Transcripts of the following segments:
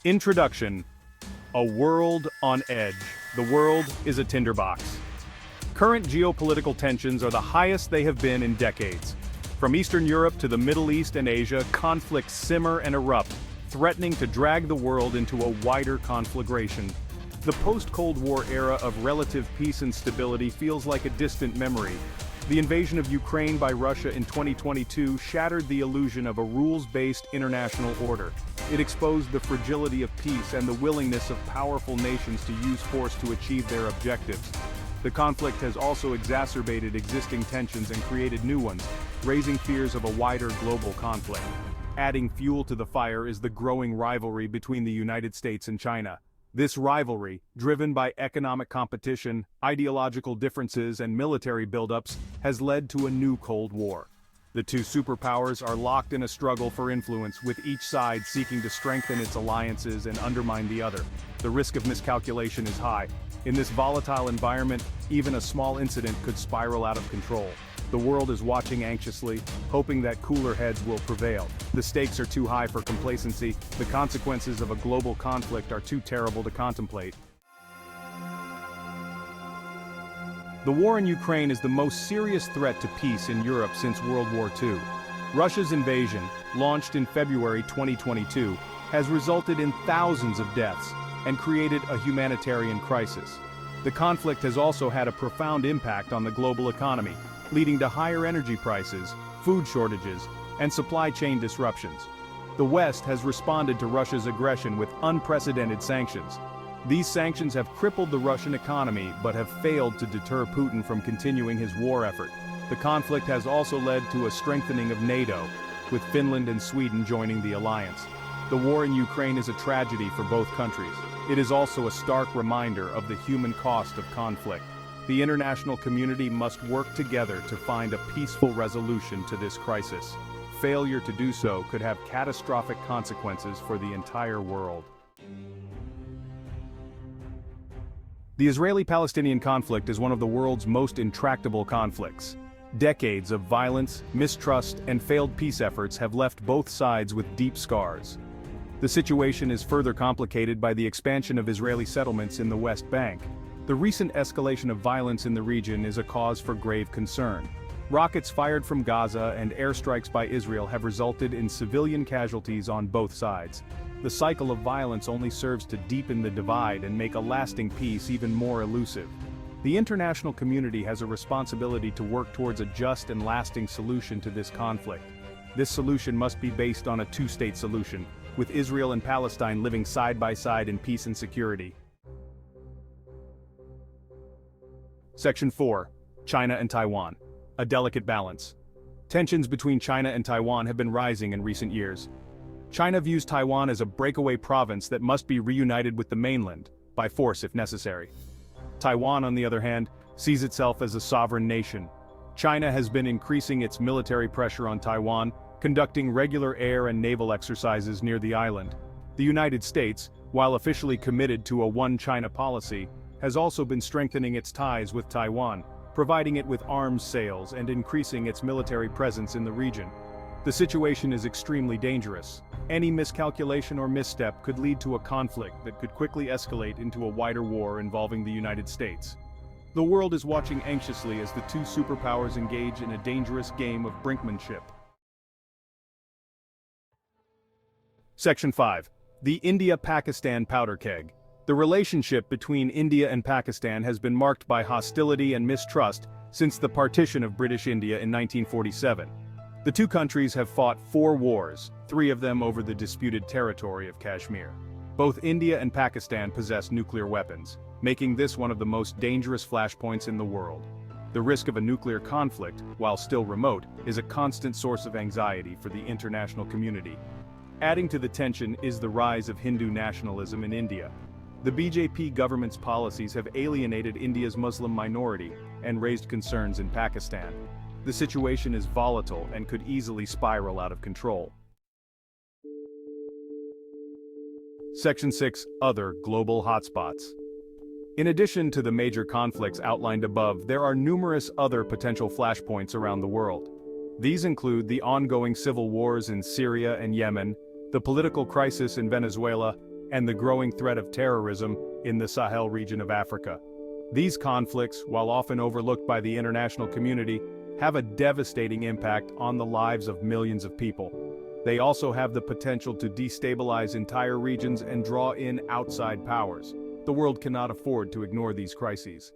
Introduction. A world on edge. The world is a tinderbox. Current geopolitical tensions are the highest they have been in decades. From Eastern Europe to the Middle East and Asia, conflicts simmer and erupt, threatening to drag the world into a wider conflagration. The post-Cold War era of relative peace and stability feels like a distant memory. The invasion of Ukraine by Russia in 2022 shattered the illusion of a rules-based international order. It exposed the fragility of peace and the willingness of powerful nations to use force to achieve their objectives. The conflict has also exacerbated existing tensions and created new ones, raising fears of a wider global conflict. Adding fuel to the fire is the growing rivalry between the United States and China. This rivalry, driven by economic competition, ideological differences, and military buildups, has led to a new Cold War. The two superpowers are locked in a struggle for influence, with each side seeking to strengthen its alliances and undermine the other. The risk of miscalculation is high. In this volatile environment, even a small incident could spiral out of control. The world is watching anxiously, hoping that cooler heads will prevail. The stakes are too high for complacency. The consequences of a global conflict are too terrible to contemplate. The war in Ukraine is the most serious threat to peace in Europe since World War II. Russia's invasion, launched in February 2022, has resulted in thousands of deaths and created a humanitarian crisis. The conflict has also had a profound impact on the global economy, leading to higher energy prices, food shortages, and supply chain disruptions. The West has responded to Russia's aggression with unprecedented sanctions. These sanctions have crippled the Russian economy but have failed to deter Putin from continuing his war effort. The conflict has also led to a strengthening of NATO, with Finland and Sweden joining the alliance. The war in Ukraine is a tragedy for both countries. It is also a stark reminder of the human cost of conflict. The international community must work together to find a peaceful resolution to this crisis. Failure to do so could have catastrophic consequences for the entire world. The Israeli-Palestinian conflict is one of the world's most intractable conflicts. Decades of violence, mistrust, and failed peace efforts have left both sides with deep scars. The situation is further complicated by the expansion of Israeli settlements in the West Bank. The recent escalation of violence in the region is a cause for grave concern. Rockets fired from Gaza and airstrikes by Israel have resulted in civilian casualties on both sides. The cycle of violence only serves to deepen the divide and make a lasting peace even more elusive. The international community has a responsibility to work towards a just and lasting solution to this conflict. This solution must be based on a two-state solution, with Israel and Palestine living side by side in peace and security. Section 4. China and Taiwan. A delicate balance. Tensions between China and Taiwan have been rising in recent years. China views Taiwan as a breakaway province that must be reunited with the mainland, by force if necessary. Taiwan, on the other hand, sees itself as a sovereign nation. China has been increasing its military pressure on Taiwan, conducting regular air and naval exercises near the island. The United States, while officially committed to a one-China policy, has also been strengthening its ties with Taiwan, providing it with arms sales and increasing its military presence in the region. The situation is extremely dangerous. Any miscalculation or misstep could lead to a conflict that could quickly escalate into a wider war involving the United States. The world is watching anxiously as the two superpowers engage in a dangerous game of brinkmanship. Section 5. The India-Pakistan Powder Keg. The relationship between India and Pakistan has been marked by hostility and mistrust since the partition of British India in 1947. The two countries have fought 4 wars, 3 of them over the disputed territory of Kashmir. Both India and Pakistan possess nuclear weapons, making this one of the most dangerous flashpoints in the world. The risk of a nuclear conflict, while still remote, is a constant source of anxiety for the international community. Adding to the tension is the rise of Hindu nationalism in India. The BJP government's policies have alienated India's Muslim minority and raised concerns in Pakistan. The situation is volatile and could easily spiral out of control. Section 6. Other global hotspots. In addition to the major conflicts outlined above, there are numerous other potential flashpoints around the world. These include the ongoing civil wars in Syria and Yemen, the political crisis in Venezuela, and the growing threat of terrorism in the Sahel region of Africa. These conflicts, while often overlooked by the international community, have a devastating impact on the lives of millions of people. They also have the potential to destabilize entire regions and draw in outside powers. The world cannot afford to ignore these crises.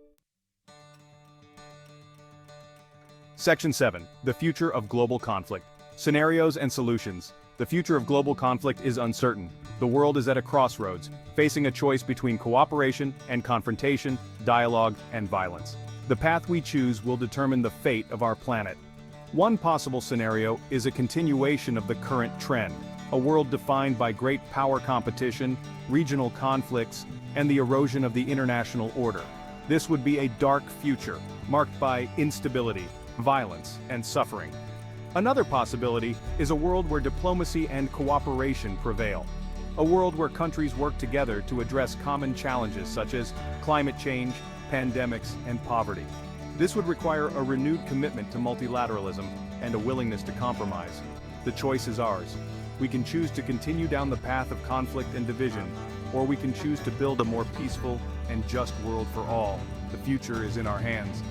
Section 7. The future of global conflict. Scenarios and solutions. The future of global conflict is uncertain. The world is at a crossroads, facing a choice between cooperation and confrontation, dialogue and violence. The path we choose will determine the fate of our planet. One possible scenario is a continuation of the current trend, a world defined by great power competition, regional conflicts, and the erosion of the international order. This would be a dark future, marked by instability, violence, and suffering. Another possibility is a world where diplomacy and cooperation prevail. A world where countries work together to address common challenges such as climate change, pandemics, and poverty. This would require a renewed commitment to multilateralism and a willingness to compromise. The choice is ours. We can choose to continue down the path of conflict and division, or we can choose to build a more peaceful and just world for all. The future is in our hands.